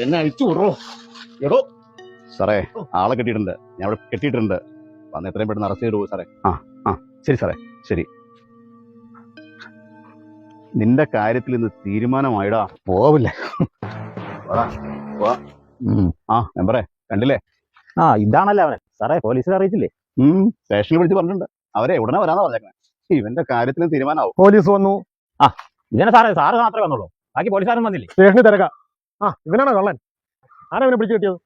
എന്നെ അഴിച്ചു വിടോ എടോ. സാറേ ആളെ കെട്ടിയിട്ടുണ്ട്, ഞാൻ അവിടെ കെട്ടിയിട്ടുണ്ട്. വന്ന് എത്രയും പെട്ടെന്ന് അറസ്റ്റ് ചെയ്തു സാറേ. ശരി സാറേ, ശരി. നിന്റെ കാര്യത്തിൽ ഇന്ന് തീരുമാനമായിടാ. പോവില്ലേ? മെമ്പറേ കണ്ടില്ലേ? ഇതാണല്ലോ അവനെ. സാറേ പോലീസിനെ അറിയിച്ചില്ലേ? സ്റ്റേഷനിൽ വിളിച്ച് പറഞ്ഞിട്ടുണ്ട്. അവരെ ഉടനെ വരാന്നാ പറഞ്ഞേക്കണേ. ഇവന്റെ കാര്യത്തിന് തീരുമാനമാവും. പോലീസ് വന്നു. ഇതിനെ സാറ് മാത്രമേ വന്നുള്ളൂ, ബാക്കി പോലീസുകാരും വന്നില്ലേ? സ്റ്റേഷനിൽ തിരക്കാം. ഇവനാണോ കള്ളൻ? ആരവനെ പിടിച്ചു കിട്ടിയത്?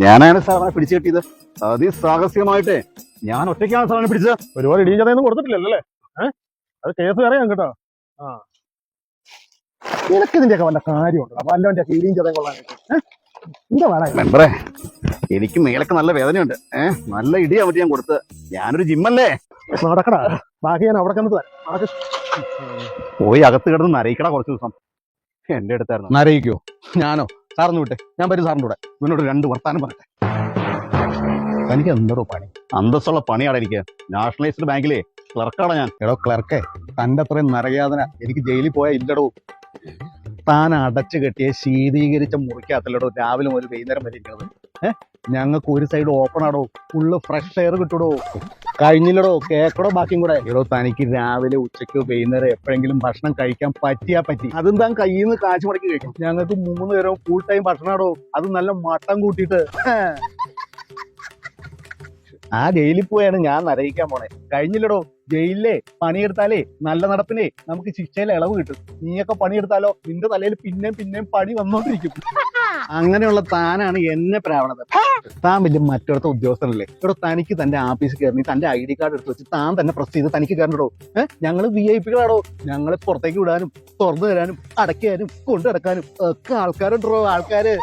ഞാനാണ് സാർ അവനെ പിടിച്ചു കിട്ടിയത്. അതിസാഹസികമായിട്ടേ ഞാൻ ഒറ്റയ്ക്കാണ് സാറിനെ പിടിച്ചത്. ഒരുപാട് ഇടിയും ചതയൊന്നും കൊടുത്തിട്ടില്ലല്ലോ അല്ലേ? അത് കേസ് അറിയാം കേട്ടോ. നിനക്ക് ഇതിന്റെയൊക്കെ വല്ല കാര്യമുണ്ടോ? വല്ലവന്റെ ഇടിയും ചതയും കൊള്ളാൻ എന്താ വേണം? മെമ്പറേ എനിക്ക് മേലൊക്കെ നല്ല വേദനയുണ്ട്. നല്ല ഇടിയാ പറ്റി ഞാൻ കൊടുത്തത്. ഞാനൊരു ജിമ്മല്ലേ. നടക്കടാ, ബാക്കി ഞാൻ അവിടെ കണ്ടത്. പോയി അകത്ത് കിടന്ന് നരയിക്കടാ കുറച്ച് ദിവസം. എന്റെ അടുത്തായിരുന്നു. നരയിക്കോ? ഞാനോ? സാറിന് വിട്ടെ, ഞാൻ വരും സാറിന്റെ കൂടെ. ഇവനോട് 2 വർത്താനം പറയട്ടെ. എനിക്ക് എന്തോ പണി? അന്തസ്സുള്ള പണിയാണ് എനിക്ക്. നാഷണലൈസ്ഡ് ബാങ്കിലെ ക്ലർക്കാണ് ഞാൻ. എടോ ക്ലർക്കേ, തന്റെ അത്രയും നരകയാതന എനിക്ക് ജയിലിൽ പോയാൽ ഇല്ലടോ. താൻ അടച്ചു കെട്ടിയ ശീതീകരിച്ച മുറിക്കകത്തല്ലടോ രാവിലെ മുതൽ വൈകുന്നേരം വരെ ഇരിക്കുന്നത്. ഞങ്ങൾക്ക് ഒരു സൈഡ് ഓപ്പൺ ആടോ, ഫുള്ള് ഫ്രഷ് എയർ കിട്ടൂടോ. കഴിഞ്ഞില്ലടോ, കേക്കടോ ബാക്കിയും കൂടെ. എടോ തനിക്ക് രാവിലെ ഉച്ചയ്ക്കോ വൈകുന്നേരം എപ്പോഴെങ്കിലും ഭക്ഷണം കഴിക്കാൻ പറ്റിയാ പറ്റി. അതും താൻ കയ്യിൽ നിന്ന് കാശ് മുടക്കി കഴിക്കും. ഞങ്ങൾക്ക് 3 നേരം ഫുൾ ടൈം ഭക്ഷണമാടോ, അത് നല്ല മട്ടൻ കൂട്ടിയിട്ട്. ആ ജയിലിൽ പോയാണ് ഞാൻ നരയിക്കാൻ പോണേ. കഴിഞ്ഞില്ലടോ, ജയിലിലെ പണിയെടുത്താലേ നല്ല നടപ്പിനെ നമുക്ക് ശിക്ഷയിൽ ഇളവ് കിട്ടും. നീയൊക്കെ പണിയെടുത്താലോ നിന്റെ തലയിൽ പിന്നെയും പണി വന്നോണ്ടിരിക്കും. അങ്ങനെയുള്ള താനാണ് എന്നെ പ്രാവണത. താൻ വലിയ മറ്റൊരുത്ത ഉദ്യോഗസ്ഥനല്ലേ? ഇവിടെ തനിക്ക് തന്റെ ആഫീസിൽ കയറി തന്റെ ID കാർഡ് എടുത്ത് വെച്ച് താൻ തന്നെ പ്രസ് ചെയ്ത് തനിക്ക് കയറണ്ടോ? ഞങ്ങള് VIP കളാടോ. ഞങ്ങളെ പുറത്തേക്ക് വിടാനും തുറന്നു തരാനും അടയ്ക്കാനും കൊണ്ടു നടക്കാനും ഒക്കെ ആൾക്കാരുണ്ടോ. ആൾക്കാര്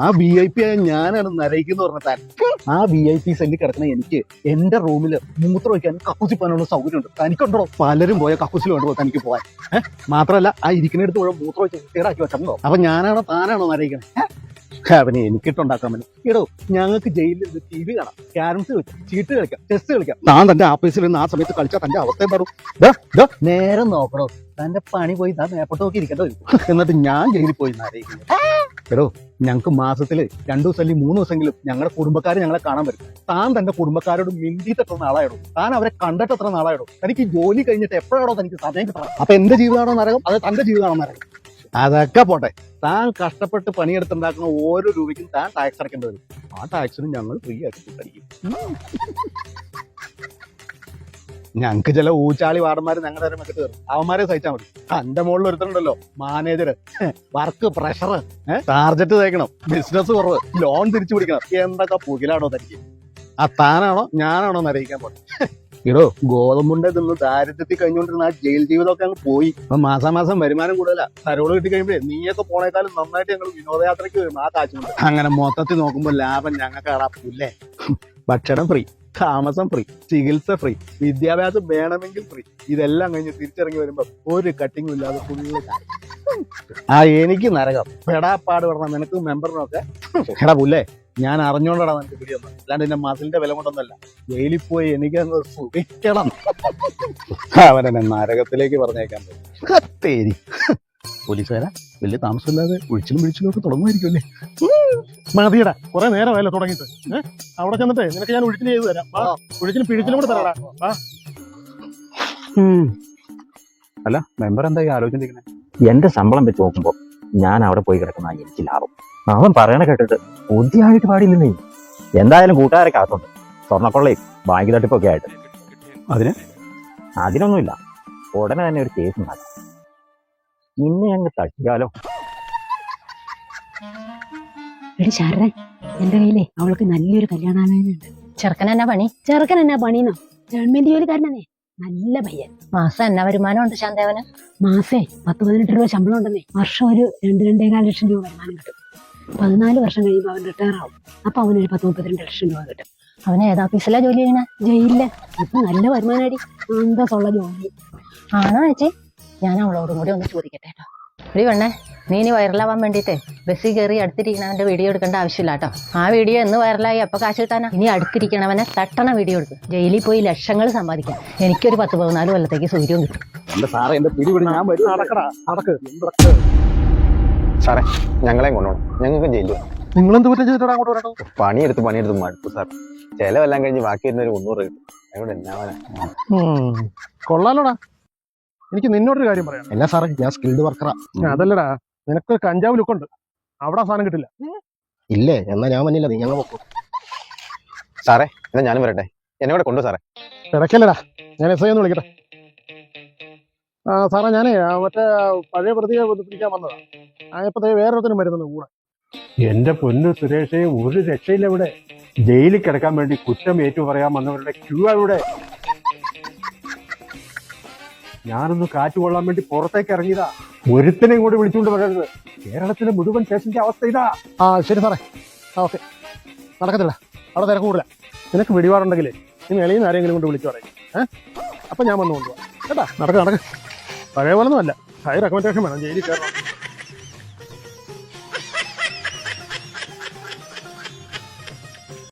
ആ VIP ആയ ഞാനാണ് നരയിക്കുന്ന പറഞ്ഞ താൻ. ആ VIP സെല്ലിൽ കിടക്കണ എനിക്ക് എന്റെ റൂമില് മൂത്രം വയ്ക്കാനും കക്കൂസിപ്പാനുള്ള സൗകര്യമുണ്ട്. തനിക്കുണ്ടോ? പലരും പോയ കക്കൂസിൽ വേണ്ടോ തനിക്ക് പോകാൻ? മാത്രമല്ല ആ ഇരിക്കുന്നിടത്ത് മുഴുവൻ മൂത്രം വെച്ച് കേടാക്കി വെച്ചോ. അപ്പൊ ഞാനാണോ താനാണോ നരയിക്കണേ? അവനെ എനിക്കിട്ടുണ്ടാക്കാൻ പറ്റും. എടോ, ഞങ്ങൾക്ക് ജയിലിൽ TV കാണാം, ക്യാരംസ് കളിക്കാം, ചീട്ട് കളിക്കാം, ചെസ് കളിക്കാം. താൻ തന്റെ ആഫീസിൽ നിന്ന് ആ സമയത്ത് കളിച്ചാൽ തന്റെ അവസ്ഥ എന്താണോ? നേരെ നോക്കണോ, തന്റെ പണി പോയി താൻ മേപ്പോട്ട് നോക്കി ഇരിക്കേണ്ടത്. എന്നിട്ട് ഞാൻ ജയിലിൽ പോയി നരയിക്കുന്നു. എടോ, ഞങ്ങൾക്ക് മാസത്തില് 2 ദിവസം അല്ലെങ്കിൽ 3 ദിവസമെങ്കിലും ഞങ്ങളുടെ കുടുംബക്കാർ ഞങ്ങളെ കാണാൻ വരും. താൻ തന്റെ കുടുംബക്കാരോട് മിണ്ടിയിട്ട് എത്ര നാളായിടോ? താൻ അവരെ കണ്ടിട്ട് എത്ര നാളായിടോ? തനിക്ക് ജോലി കഴിഞ്ഞിട്ട് എപ്പോഴാണോ തനിക്ക് സമയം കിട്ടണം? അപ്പൊ എന്റെ ജീവിതമാണോ നരകം, അത് തന്റെ ജീവിതമാണോ നരകം? അതൊക്കെ പോട്ടെ, താൻ കഷ്ടപ്പെട്ട് പണിയെടുത്തുണ്ടാക്കുന്ന ഓരോ രൂപയ്ക്കും താൻ ടാക്സ് അടക്കേണ്ടി വരും. ആ ടാക്സിന് ഞങ്ങൾ ഫ്രീ ആയിട്ട് ഫുഡടിക്കും. ഞങ്ങൾക്ക് ചില ഊച്ചാളി വാർഡന്മാര് ഞങ്ങളുടെ നേരം വെച്ചിട്ട് കയറും. അവന്മാരെ സഹിച്ചാൽ മതി. എന്റെ മുകളിൽ ഒരുത്തനുണ്ടല്ലോ മാനേജർ, വർക്ക് പ്രഷർ, ടാർജറ്റ് തേക്കണം, ബിസിനസ് കുറവ്, ലോൺ തിരിച്ചു പിടിക്കണം. എന്തൊക്കെ പുകിലാണോ തനിക്ക്? താനാണോ ഞാനാണോ നരയിക്കാൻ പോട്ടെ? ഇടോ, ഗോതമ്പുണ്ട നിന്ന് ദാരിദ്ര്യത്തിൽ കഴിഞ്ഞുകൊണ്ടിരുന്ന ആ ജയിൽ ജീവിതമൊക്കെ അങ്ങ് പോയി. അപ്പൊ മാസാമാസം വരുമാനം കൂടുതല. തരോട് കിട്ടി കഴിയുമ്പോഴേ നീയൊക്കെ പോണേക്കാളും നന്നായിട്ട് ഞങ്ങൾ വിനോദയാത്രയ്ക്ക് വരും ആ കാശുണ്ട്. അങ്ങനെ മൊത്തത്തിൽ നോക്കുമ്പോൾ ലാഭം ഞങ്ങൾക്ക് അടാപ്പില്ലേ. ഭക്ഷണം ഫ്രീ, താമസം ഫ്രീ, ചികിത്സ ഫ്രീ, വിദ്യാഭ്യാസം വേണമെങ്കിൽ ഫ്രീ. ഇതെല്ലാം കഴിഞ്ഞ് തിരിച്ചിറങ്ങി വരുമ്പോ ഒരു കട്ടിങ്ങും ഇല്ലാതെ ഫുള്ള് എനിക്ക് നരകം. പെടാപ്പാട് പറഞ്ഞ നിനക്ക് മെമ്പറിനൊക്കെ എടാ പുല്ലേ, ഞാൻ അറിഞ്ഞോണ്ടാ നിനക്ക് പിടിയൊന്നും, അല്ലാണ്ട് എന്റെ മസിലിന്റെ വില കൊണ്ടൊന്നല്ല. ജയിലിൽ പോയി എനിക്കങ്ങ് സുഖിക്കണം. അവനെന്നെ നരകത്തിലേക്ക് പറഞ്ഞേക്കാൻ കത്തേരി. പോലീസുകാരാ വലിയ താമസമില്ലാതെ ഒഴിച്ചിലും ഒക്കെ തുടങ്ങുമായിരിക്കുമല്ലേ? മതിയടാ, കുറെ നേരമല്ലോ തുടങ്ങിയിട്ട്. അവിടെ ചെന്നിട്ട് നിനക്ക് ഞാൻ ഒഴിച്ചിൽ ചെയ്ത് തരാം. ഒഴിച്ചിലും പിഴിച്ചിലും കൂടെ തരാടാ. അല്ല മെമ്പർ എന്തായി ആലോചിച്ചിരിക്കുന്നത്? എന്റെ ശമ്പളം വെച്ച് നോക്കുമ്പോ ഞാൻ അവിടെ പോയി കിടക്കുന്ന എനിക്ക് ലാഭം. അവൻ പറയണ കേട്ടിട്ട് ബുദ്ധിയായിട്ട് പാടില്ലെന്നേ. എന്തായാലും കൂട്ടുകാരൊക്കെ അകത്തുണ്ട്, സ്വർണ്ണക്കൊള്ളയും ബാങ്ക് തട്ടിപ്പൊക്കെ ആയിട്ട്. അതിനൊന്നുമില്ല, ഉടനെ തന്നെ ഒരു കേസ് ഉണ്ടാക്കാം. ഇന്നെ അങ്ങ് തട്ടിയാലോ? ശാരദ, എന്റെ കയ്യിലേ അവൾക്ക് നല്ലൊരു കല്യാണാലോചനയുണ്ട്. ചെറുക്കൻ എന്നാ പണി? ചെറുക്കൻ എന്നാ പണിന്നോ? ഗവൺമെന്റ് ജോലിക്കാരനെ, നല്ല പയ്യൻ. മാസം എന്നാ വരുമാനം ഉണ്ട് ശാന്തേവന്? മാസേ 10-18 രൂപ ശമ്പളം ഉണ്ടെന്നേ. വർഷം ഒരു 2-2.25 ലക്ഷം രൂപ വരുമാനം കിട്ടും. 14 വർഷം കഴിയുമ്പോൾ അവൻ റിട്ടയർ ആവും. അപ്പൊ അവനൊരു 10-32 ലക്ഷം രൂപ കിട്ടും. അവന് ഏത് ഓഫീസിലാ ജോലി ചെയ്യണ? ജയിലില്. ഇപ്പൊ നല്ല വരുമാനടി, അന്തസ്സുള്ള ജോലി. ആണോ ചേച്ചി? ഞാൻ അവളോടും കൂടി ഒന്ന് ചോദിക്കട്ടെ കേട്ടോ. ഒരു പെണ്ണേ, നീ ഇനി വൈറലാവാൻ വേണ്ടിയിട്ട് ബസ്സിൽ കയറി അടുത്തിരിക്കണവന്റെ വീഡിയോ എടുക്കേണ്ട ആവശ്യമില്ല കേട്ടോ. ആ വീഡിയോ എന്ന് വൈറലായി അപ്പൊ കാശ് കിട്ടാനാ? ഇനി അടുത്തിരിക്കണവനെ തട്ടണ വീഡിയോ എടുക്കും. ജയിലിൽ പോയി ലക്ഷങ്ങൾ സമ്പാദിക്കാം. എനിക്കൊരു 10-14 കൊല്ലത്തേക്ക് സൂര്യവും കിട്ടും. എന്റെ സാറേ, എന്റെ പിടിപിടി ഞാൻ വരും. നടക്കടാ, നടക്ക്. സാറേ ഞങ്ങളെയും കൊണ്ടുപോകണം, ഞങ്ങൾക്ക് ജയിലിൽ പോകണം. നിങ്ങളെന്ത് പറ്റും ചെയ്തിട്ടാ അങ്ങോട്ട് വരട്ടോ? പണിയെടുത്ത് മടുത്തു സാർ. ചെലവെല്ലാം കഴിഞ്ഞ് ബാക്കി വരുന്നൊരു 300 കിട്ടും. അവിടെ എന്നാവാനാ? കൊള്ളാലോടാ. എനിക്ക് നിന്നോടൊരു കാര്യം പറയാം. എന്നാ സാറേ, ഞാൻ സ്കിൽഡ് വർക്കറാ. അതല്ലടാ, നിനക്ക് കഞ്ചാവ് ലുക്കുണ്ട്, അവിടെ സാധനം കിട്ടില്ല. ഇല്ലേ? എന്നാ ഞാൻ വന്നില്ല, നീ ഞങ്ങൾ നോക്കും. സാറേ എന്നാ ഞാനും വരട്ടെ, എന്നെ കൂടെ കൊണ്ടു സാറേ. ഇടയ്ക്കല്ലടാ, ഞാൻ SI ഒന്ന് വിളിക്കട്ടെ. സാറേ ഞാനേ മറ്റേ പഴയ പ്രതിയെ പിടിക്കാൻ വന്നതാ. ഇപ്പത്തേ വേറൊരുത്തനും വരുന്നുണ്ട് കൂടെ. എന്റെ പൊന്നു സുരേഷേ, ഒരു രക്ഷയില്ല ഇവിടെ. ജയിലിൽ കിടക്കാൻ വേണ്ടി കുറ്റം ഏറ്റു പറയാൻ വന്നവരുടെ ക്യൂ അവിടെ. ഞാനൊന്ന് കാറ്റ് കൊള്ളാൻ വേണ്ടി പുറത്തേക്ക് ഇറങ്ങിയതാ. ഒരുത്തനെയും കൂടി വിളിച്ചുകൊണ്ട് വരരുത്. കേരളത്തിലെ മുഴുവൻ സ്റ്റേഷന്റെ അവസ്ഥ ഇതാ. ശരി സാറേ, ഓക്കെ. നടക്കത്തില്ല, അവിടെ തിരക്ക് കൂടുതല. നിനക്ക് പിടിപാടുണ്ടെങ്കിലേ നീ വെളിയിൽ ആരെങ്കിലും കൊണ്ട് വിളിച്ചു പറയും. അപ്പം ഞാൻ വന്ന് കൊണ്ടുപോകാം കേട്ടാ. നടക്ക്. പഴയ പോലെ ഒന്നും അല്ല, ഹൈ റെക്കമെൻഡേഷൻ വേണം, ജയിലിൽ കയറണം.